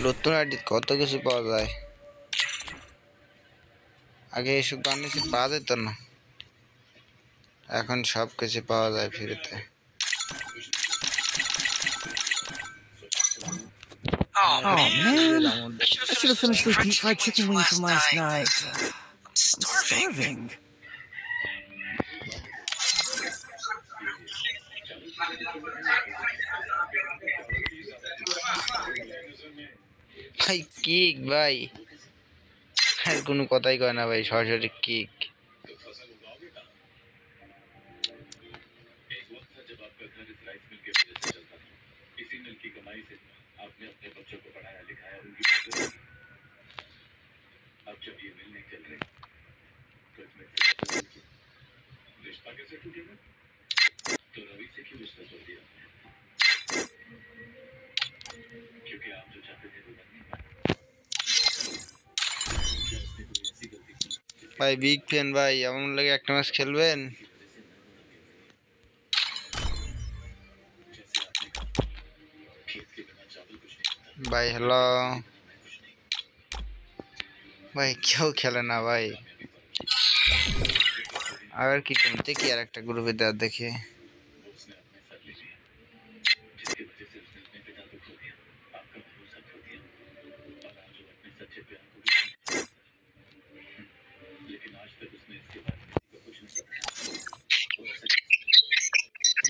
নতুন আইডি কত কিছু পাওয়া যায়, আগে এসব গান কিছু পাওয়া যেত না, এখন সব কিছু পাওয়া যায় ফ্রিতে। Oh man, I should have finished those deep fried chicken wings from last night. I'm starving. ভাই কিক ভাই, আর কোনো কথাই কয় না ভাই, সরাসরি কিক। ভাই বিগ ফ্যান ভাই, এমন লাগে একটা ম্যাচ খেলবেন ভাই? হ্যালো ভাই, কেউ খেলে না ভাই। আর কি কমতে কি আর একটা গ্রুপে দেওয়ার দেখি।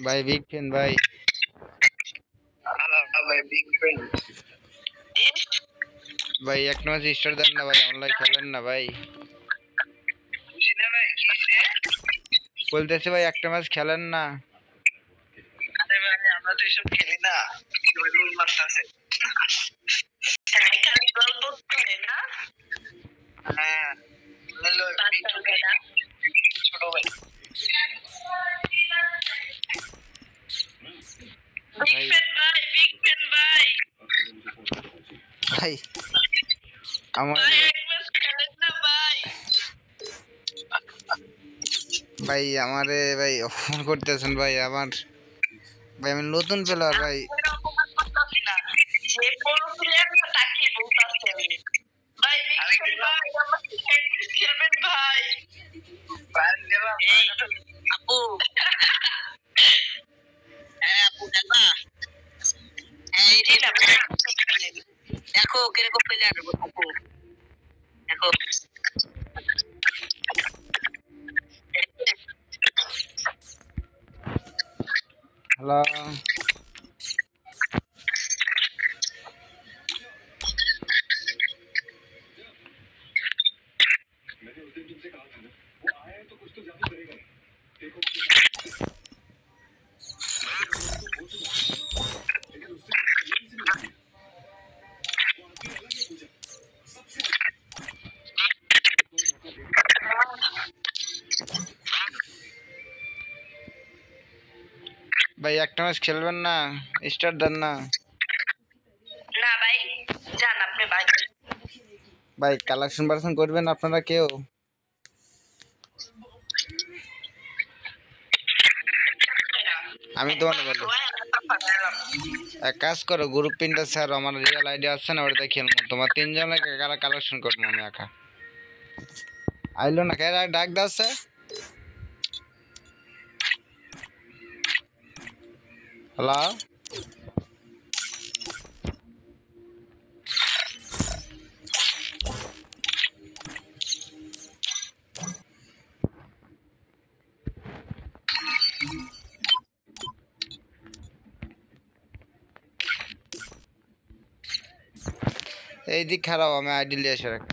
ভাই বিগ ফ্যান ভাই, ভাই একটা ম্যাচ স্টার দেন না ভাই, অনলাইন খেলেন না ভাই। বলতেছে ভাই একটা ম্যাচ খেলেন না। আরে ভাই আমরা তো এসব খেলি না, রুল মাস আছে। একা গল্প করে না। হ্যাঁ হ্যালো ছোট ভাই। বিগ ফ্যান ভাই ভাই আমার ভাই আমারে ভাই ফোন করতেছেন ভাই, আমার ভাই আমি নতুন প্লেয়ার ভাই। যে কোন প্লেয়ার না তাকে বলতাছি আমি ভাই, খেলবেন ভাই। আপু হ্যাঁ আপু খেলবা, দেখো কিরকম প্লেয়ার আপু, দেখো হ্যালো ভাই একটা ম্যাচ খেলবেন না, স্টার দেন না। না ভাই যান আপনি ভাই। ভাই কালেকশন পার্সন করবেন আপনারা কেউ? আমি তোমার বলি এক কাজ করো, গ্রুপ পিনটা স্যার আমার রিয়েল আইডি আছে না, ওটা খেলবো। তোমার তিনজন কারা কালেকশন করবো, আমি একা আইলো না কে ডাক দাচ্ছে। হ্যালো এই দিক খারাপ, আমি আইডি লিয়ে এসে রাখ।